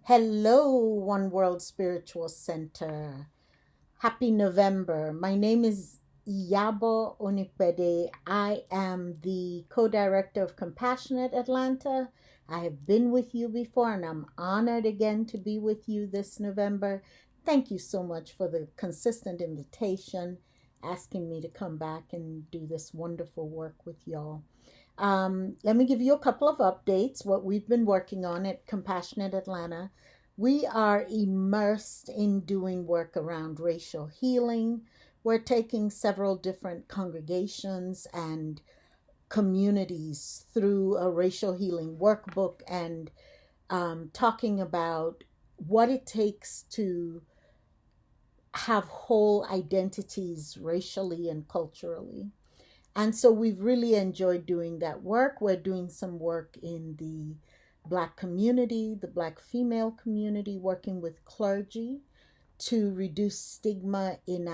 Hello, One World Spiritual Center. Happy November. My name is Iyabo Onipede. I am the co-director of Compassionate Atlanta. I have been with you before and I'm honored again to be with you this November. Thank you so much for the consistent invitation, asking me to come back and do this wonderful work with y'all. Let me give you a couple of updates, what we've been working on at Compassionate Atlanta. We are immersed in doing work around racial healing. We're taking several different congregations and communities through a racial healing workbook and talking about what it takes to have whole identities racially and culturally. And so we've really enjoyed doing that work. We're doing some work in the Black community, the Black female community, working with clergy to reduce stigma in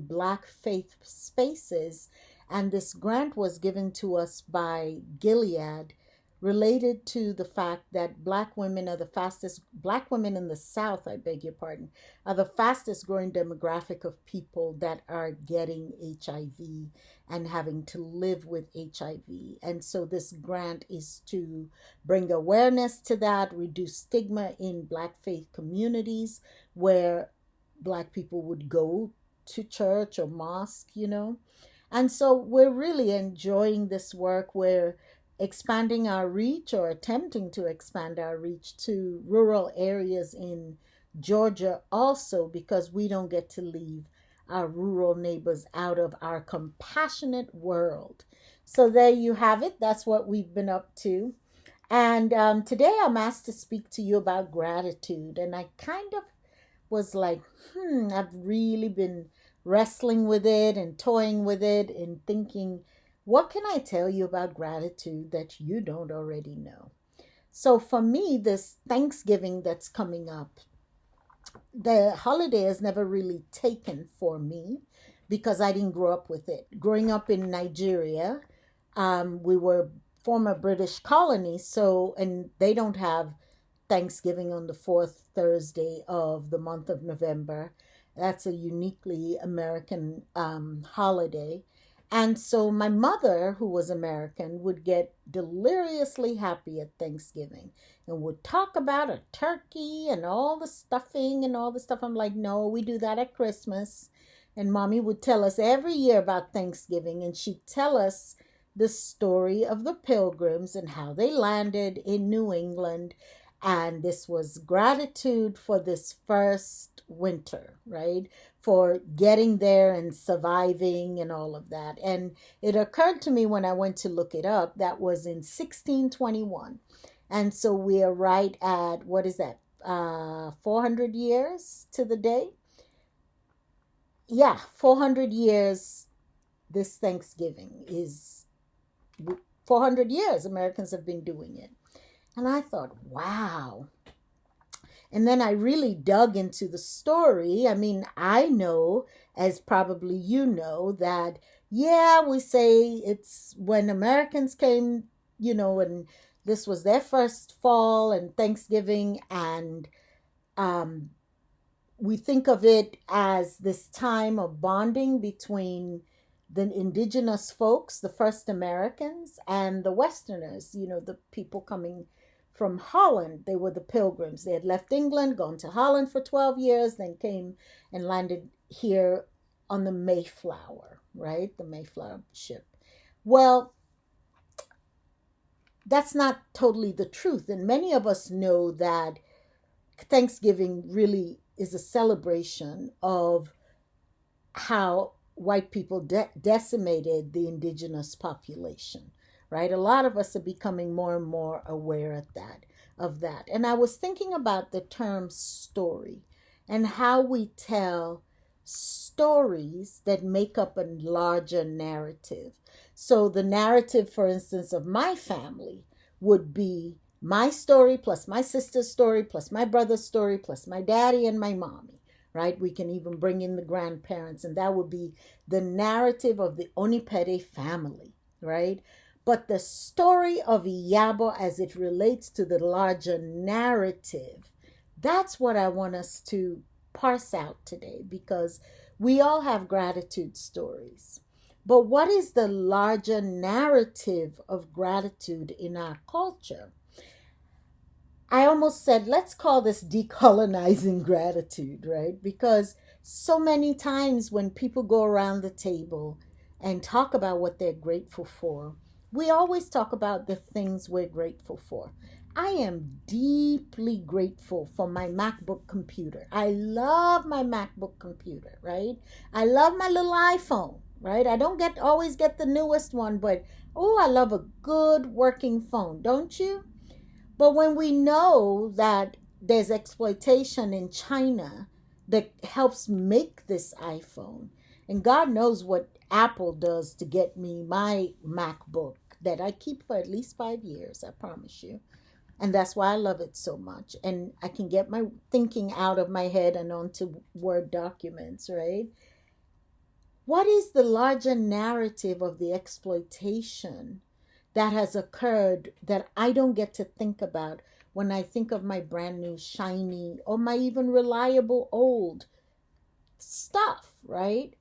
Black faith spaces. And this grant was given to us by Gilead, related to the fact that Black women in the South, I beg your pardon, are the fastest growing demographic of people that are getting HIV and having to live with HIV. And so this grant is to bring awareness to that, reduce stigma in Black faith communities where Black people would go to church or mosque. And so we're really enjoying this work. We're expanding our reach or attempting to expand our reach to rural areas in Georgia also, because we don't get to leave our rural neighbors out of our compassionate world. So there you have it. That's what we've been up to. And today I'm asked to speak to you about gratitude. And I kind of was like, I've really been wrestling with it and toying with it and thinking, what can I tell you about gratitude that you don't already know? So for me, this Thanksgiving that's coming up, the holiday has never really taken for me because I didn't grow up with it. Growing up in Nigeria, we were former British colony, and they don't have Thanksgiving on the fourth Thursday of the month of November. That's a uniquely American holiday. And so my mother, who was American, would get deliriously happy at Thanksgiving and would talk about a turkey and all the stuffing and all the stuff. I'm like, no, we do that at Christmas. And mommy would tell us every year about Thanksgiving, and she'd tell us the story of the Pilgrims and how they landed in New England. And this was gratitude for this first winter, right? For getting there and surviving and all of that. And it occurred to me when I went to look it up, that was in 1621. And so we are right at, what is that, 400 years to the day? Yeah, 400 years this Thanksgiving is 400 years Americans have been doing it. And I thought, wow. And then I really dug into the story. I mean, I know, as probably you know, that, yeah, we say it's when Americans came, and this was their first fall and Thanksgiving. And we think of it as this time of bonding between the indigenous folks, the first Americans, and the Westerners, the people coming from Holland. They were the Pilgrims. They had left England, gone to Holland for 12 years, then came and landed here on the Mayflower, right? The Mayflower ship. Well, that's not totally the truth. And many of us know that Thanksgiving really is a celebration of how white people decimated the indigenous population. Right? A lot of us are becoming more and more aware of that. And I was thinking about the term story and how we tell stories that make up a larger narrative. So the narrative, for instance, of my family would be my story plus my sister's story plus my brother's story plus my daddy and my mommy. Right? We can even bring in the grandparents, and that would be the narrative of the Onipede family. Right? But the story of Iyabo as it relates to the larger narrative, that's what I want us to parse out today, because we all have gratitude stories. But what is the larger narrative of gratitude in our culture? I almost said, let's call this decolonizing gratitude, right? Because so many times when people go around the table and talk about what they're grateful for, we always talk about the things we're grateful for. I am deeply grateful for my MacBook computer. I love my MacBook computer, right? I love my little iPhone, right? I don't always get the newest one, but oh, I love a good working phone, don't you? But when we know that there's exploitation in China that helps make this iPhone, and God knows what Apple does to get me my MacBook that I keep for at least 5 years, I promise you. And that's why I love it so much. And I can get my thinking out of my head and onto Word documents, right? What is the larger narrative of the exploitation that has occurred that I don't get to think about when I think of my brand new shiny or my even reliable old stuff, right?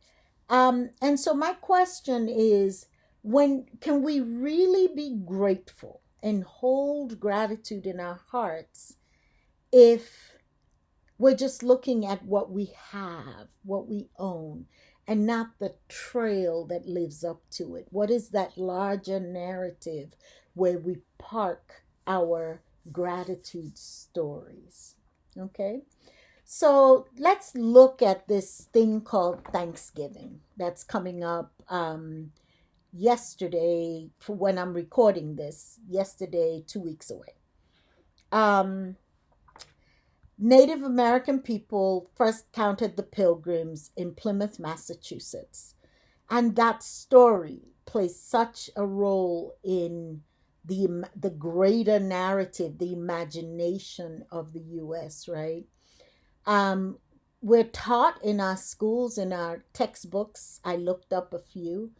And so my question is, when can we really be grateful and hold gratitude in our hearts if we're just looking at what we have, what we own, and not the trail that lives up to it? What is that larger narrative where we park our gratitude stories? Okay? So let's look at this thing called Thanksgiving that's coming up yesterday, for when I'm recording this, yesterday, 2 weeks away. Native American people first counted the Pilgrims in Plymouth, Massachusetts. And that story plays such a role in the greater narrative, the imagination of the U.S., right? We're taught in our schools, in our textbooks. I looked up a few.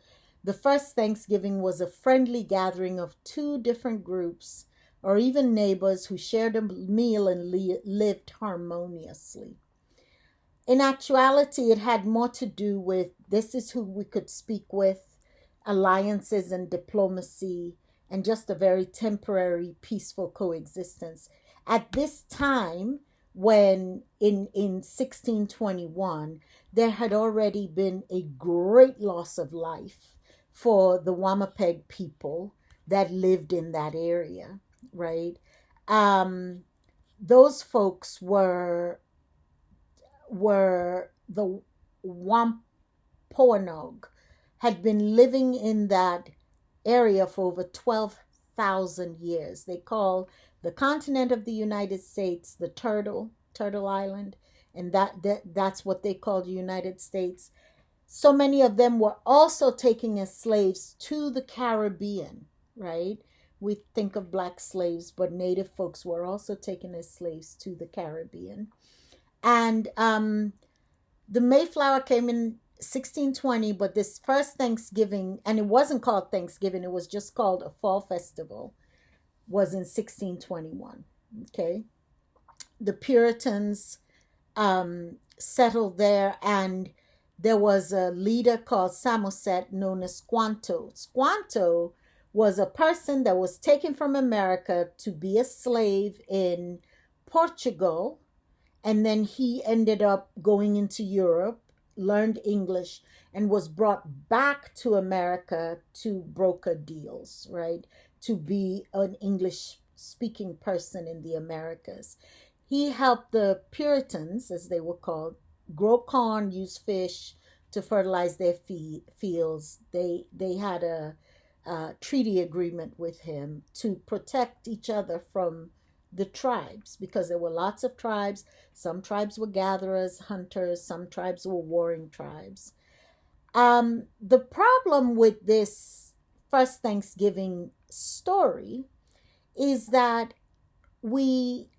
The first Thanksgiving was a friendly gathering of two different groups or even neighbors who shared a meal and lived harmoniously. In actuality, it had more to do with this is who we could speak with, alliances and diplomacy, and just a very temporary, peaceful coexistence. At this time, when in 1621, there had already been a great loss of life for the Wampanoag people that lived in that area, right? Those folks were the Wampanoag, had been living in that area for over 12,000 years. They call the continent of the United States the Turtle Island, and that's what they call the United States. So many of them were also taken as slaves to the Caribbean, right? We think of black slaves, but Native folks were also taken as slaves to the Caribbean. And the Mayflower came in 1620, but this first Thanksgiving, and it wasn't called Thanksgiving, it was just called a fall festival, was in 1621. Okay. The Puritans settled there, and there was a leader called Samoset known as Squanto. Squanto was a person that was taken from America to be a slave in Portugal, and then he ended up going into Europe, learned English, and was brought back to America to broker deals, right? To be an English speaking person in the Americas. He helped the Puritans, as they were called, grow corn, use fish to fertilize their fields. They had a treaty agreement with him to protect each other from the tribes, because there were lots of tribes. Some tribes were gatherers, hunters. Some tribes were warring tribes. The problem with this first Thanksgiving story is that we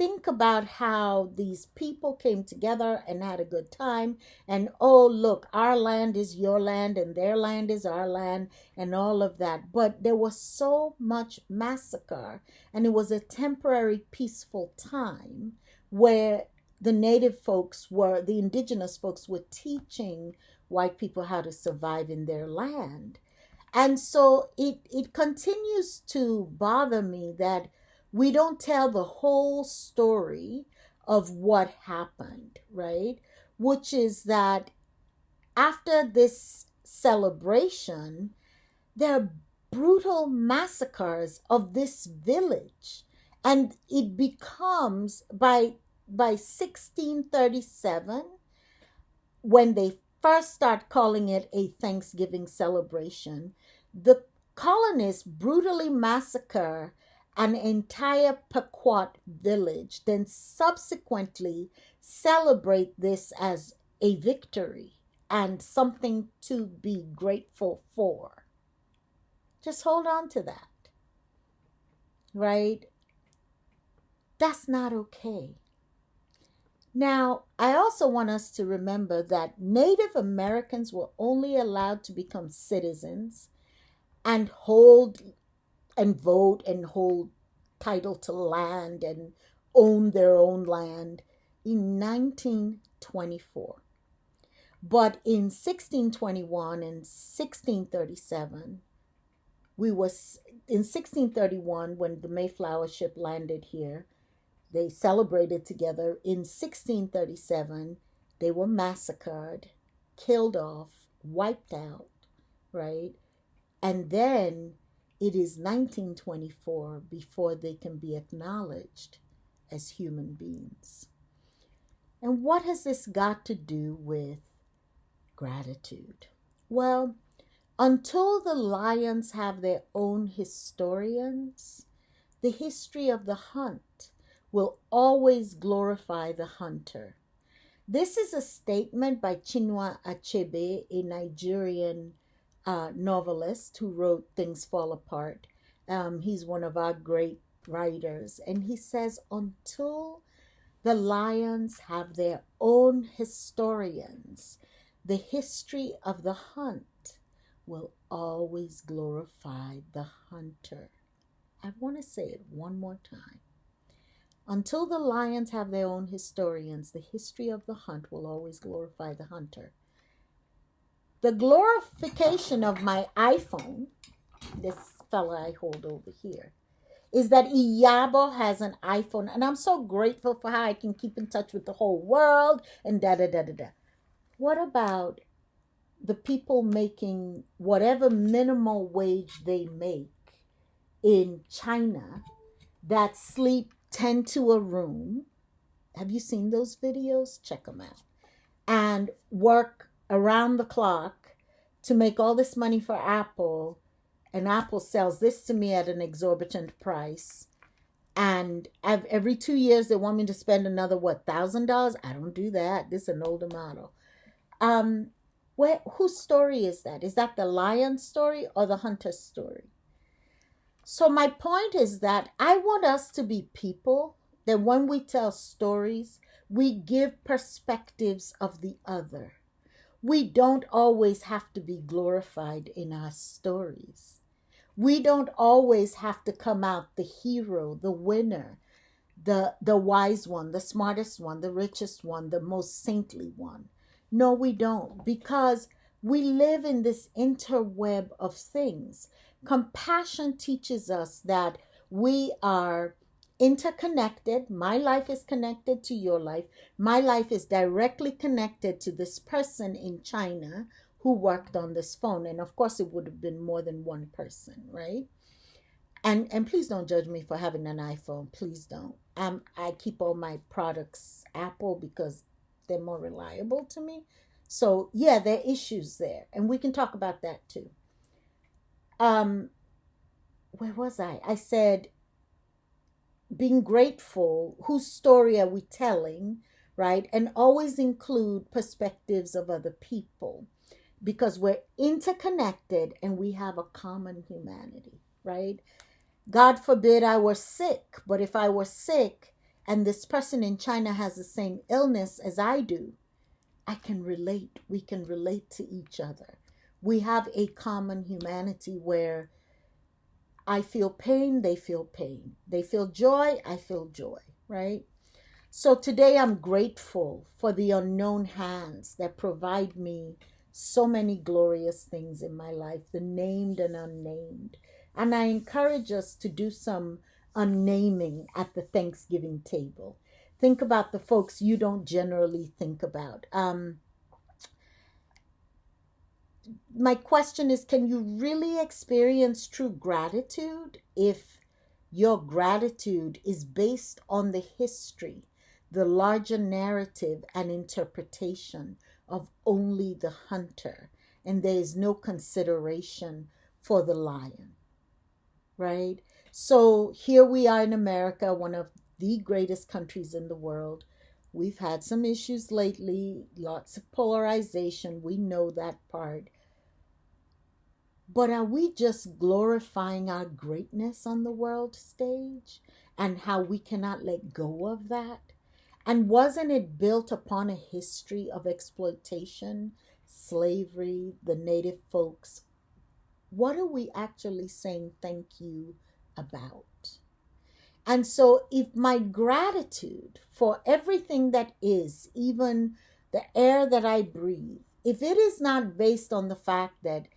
think about how these people came together and had a good time, and oh, look, our land is your land and their land is our land, and all of that. But there was so much massacre, and it was a temporary peaceful time where the indigenous folks were teaching white people how to survive in their land. And so it continues to bother me that we don't tell the whole story of what happened, right? Which is that after this celebration, there are brutal massacres of this village. And it becomes by 1637, when they first start calling it a Thanksgiving celebration, the colonists brutally massacre an entire Pequot village, then subsequently celebrate this as a victory and something to be grateful for. Just hold on to that, right? That's not okay. Now, I also want us to remember that Native Americans were only allowed to become citizens and hold and vote and hold title to land and own their own land in 1924. But in 1621 and 1637, in 1631, when the Mayflower ship landed here, they celebrated together. In 1637, they were massacred, killed off, wiped out, right? And then it is 1924 before they can be acknowledged as human beings. And what has this got to do with gratitude? Well, until the lions have their own historians, the history of the hunt will always glorify the hunter. This is a statement by Chinua Achebe, a Nigerian novelist who wrote Things Fall Apart. He's one of our great writers. And he says, until the lions have their own historians, the history of the hunt will always glorify the hunter. I want to say it one more time. Until the lions have their own historians, the history of the hunt will always glorify the hunter. The glorification of my iPhone, this fella I hold over here, is that Iyabo has an iPhone, and I'm so grateful for how I can keep in touch with the whole world and da-da-da-da-da. What about the people making whatever minimal wage they make in China that sleep 10 to a room? Have you seen those videos? Check them out. And work around the clock to make all this money for Apple, and Apple sells this to me at an exorbitant price. And every 2 years they want me to spend another $1,000. I don't do that. This is an older model. Whose story is that? Is that the lion story or the hunter story? So my point is that I want us to be people that when we tell stories, we give perspectives of the other. We don't always have to be glorified in our stories. We don't always have to come out the hero, the winner, the wise one, the smartest one, the richest one, the most saintly one. No, we don't, because we live in this interweb of things. Compassion teaches us that we are interconnected. My life is connected to your life. My life is directly connected to this person in China who worked on this phone. And of course, it would have been more than one person, right? And please don't judge me for having an iPhone. Please don't. I keep all my products Apple because they're more reliable to me. So yeah, there are issues there. And we can talk about that too. Where was I? I said, being grateful, whose story are we telling, right? And always include perspectives of other people, because we're interconnected and we have a common humanity, right? God forbid I were sick, but if I were sick and this person in China has the same illness as I do, I can relate. We can relate to each other. We have a common humanity where I feel pain, they feel pain. They feel joy, I feel joy, right? So today I'm grateful for the unknown hands that provide me so many glorious things in my life, the named and unnamed. And I encourage us to do some unnaming at the Thanksgiving table. Think about the folks you don't generally think about. My question is, can you really experience true gratitude if your gratitude is based on the history, the larger narrative and interpretation of only the hunter, and there is no consideration for the lion, right? So here we are in America, one of the greatest countries in the world. We've had some issues lately, lots of polarization. We know that part. But are we just glorifying our greatness on the world stage and how we cannot let go of that? And wasn't it built upon a history of exploitation, slavery, the native folks? What are we actually saying thank you about? And so, if my gratitude for everything that is, even the air that I breathe, if it is not based on the fact that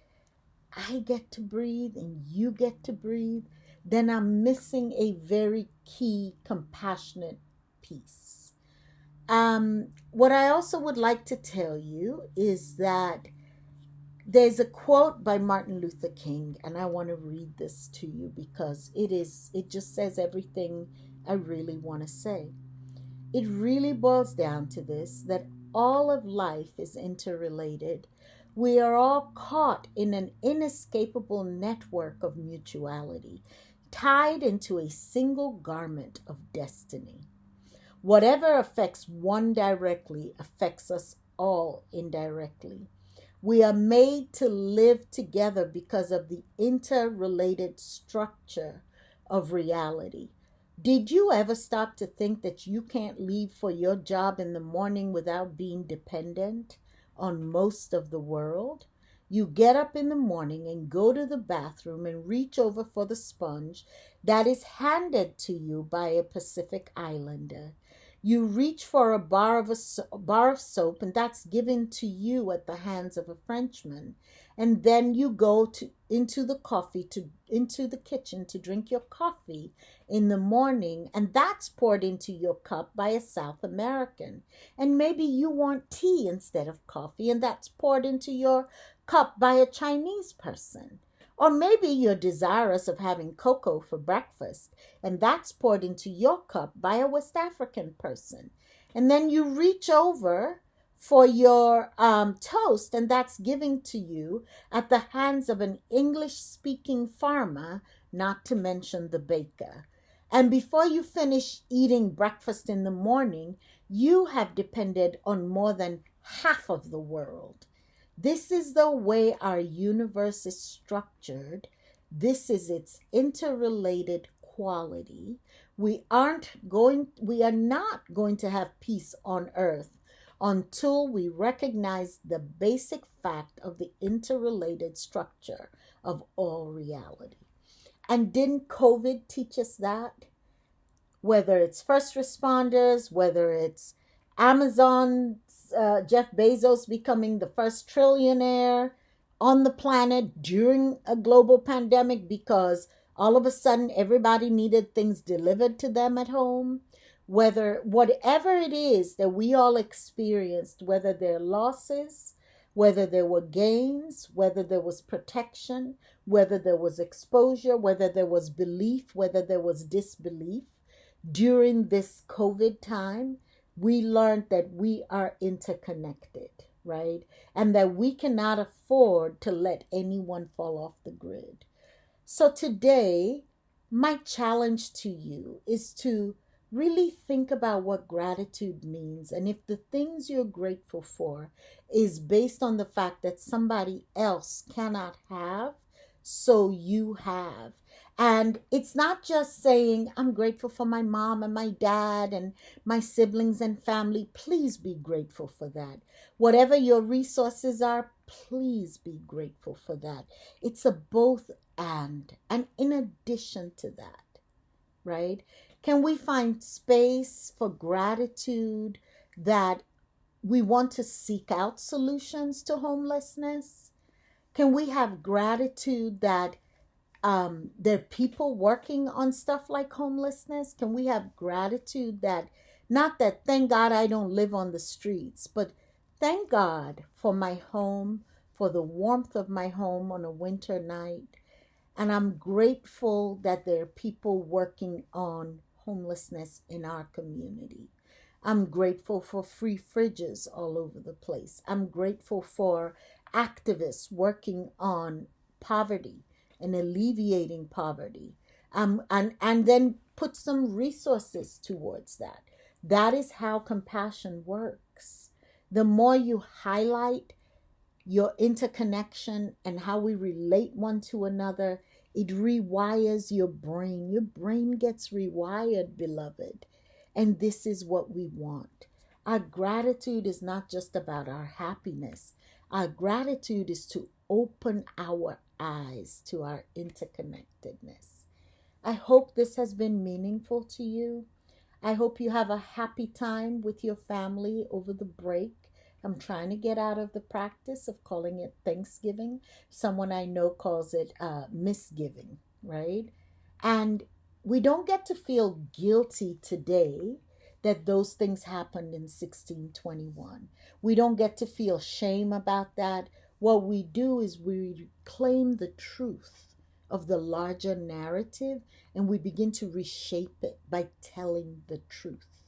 I get to breathe and you get to breathe, then I'm missing a very key compassionate piece. What I also would like to tell you is that there's a quote by Martin Luther King, and I want to read this to you because it just says everything I really want to say. It really boils down to this, that all of life is interrelated. We are all caught in an inescapable network of mutuality, tied into a single garment of destiny. Whatever affects one directly affects us all indirectly. We are made to live together because of the interrelated structure of reality. Did you ever stop to think that you can't leave for your job in the morning without being dependent on most of the world? You get up in the morning and go to the bathroom and reach over for the sponge that is handed to you by a Pacific Islander. You reach for a bar of soap, and that's given to you at the hands of a Frenchman. And then you go into the kitchen to drink your coffee in the morning, and that's poured into your cup by a South American. And maybe you want tea instead of coffee, and that's poured into your cup by a Chinese person. Or maybe you're desirous of having cocoa for breakfast, and that's poured into your cup by a West African person. And then you reach over for your toast, and that's given to you at the hands of an English-speaking farmer, not to mention the baker. And before you finish eating breakfast in the morning, you have depended on more than half of the world. This is the way our universe is structured. This is its interrelated quality. We are not going to have peace on earth until we recognize the basic fact of the interrelated structure of all reality. And didn't COVID teach us that? Whether it's first responders, whether it's Amazon, Jeff Bezos becoming the first trillionaire on the planet during a global pandemic because all of a sudden everybody needed things delivered to them at home. Whatever it is that we all experienced, whether they're losses, whether there were gains, whether there was protection, whether there was exposure, whether there was belief, whether there was disbelief, during this COVID time, we learned that we are interconnected, right? And that we cannot afford to let anyone fall off the grid. So today, my challenge to you is to really think about what gratitude means. And if the things you're grateful for is based on the fact that somebody else cannot have, so you have. And it's not just saying, I'm grateful for my mom and my dad and my siblings and family. Please be grateful for that. Whatever your resources are, please be grateful for that. It's a both and in addition to that, right? Can we find space for gratitude that we want to seek out solutions to homelessness? Can we have gratitude that there are people working on stuff like homelessness? Can we have gratitude that, not that thank God I don't live on the streets, but thank God for my home, for the warmth of my home on a winter night. And I'm grateful that there are people working on homelessness in our community. I'm grateful for free fridges all over the place. I'm grateful for activists working on poverty and alleviating poverty. And then put some resources towards that. That is how compassion works. The more you highlight your interconnection and how we relate one to another, it rewires your brain. Your brain gets rewired, beloved. And this is what we want. Our gratitude is not just about our happiness. Our gratitude is to open our eyes to our interconnectedness. I hope this has been meaningful to you. I hope you have a happy time with your family over the break. I'm trying to get out of the practice of calling it Thanksgiving. Someone I know calls it misgiving, right? And we don't get to feel guilty today that those things happened in 1621. We don't get to feel shame about that. What we do is we reclaim the truth of the larger narrative and we begin to reshape it by telling the truth,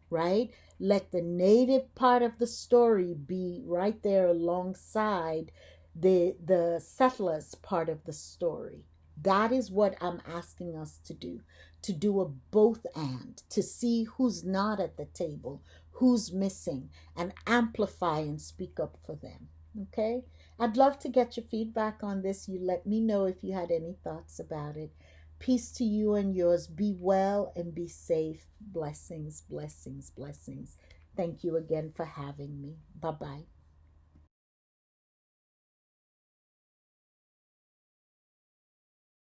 right? Let the native part of the story be right there alongside the settlers part of the story. That is what I'm asking us to do a both and, to see who's not at the table, who's missing, and amplify and speak up for them. Okay? I'd love to get your feedback on this. You let me know if you had any thoughts about it. Peace to you and yours. Be well and be safe. Blessings, blessings, blessings. Thank you again for having me. Bye-bye.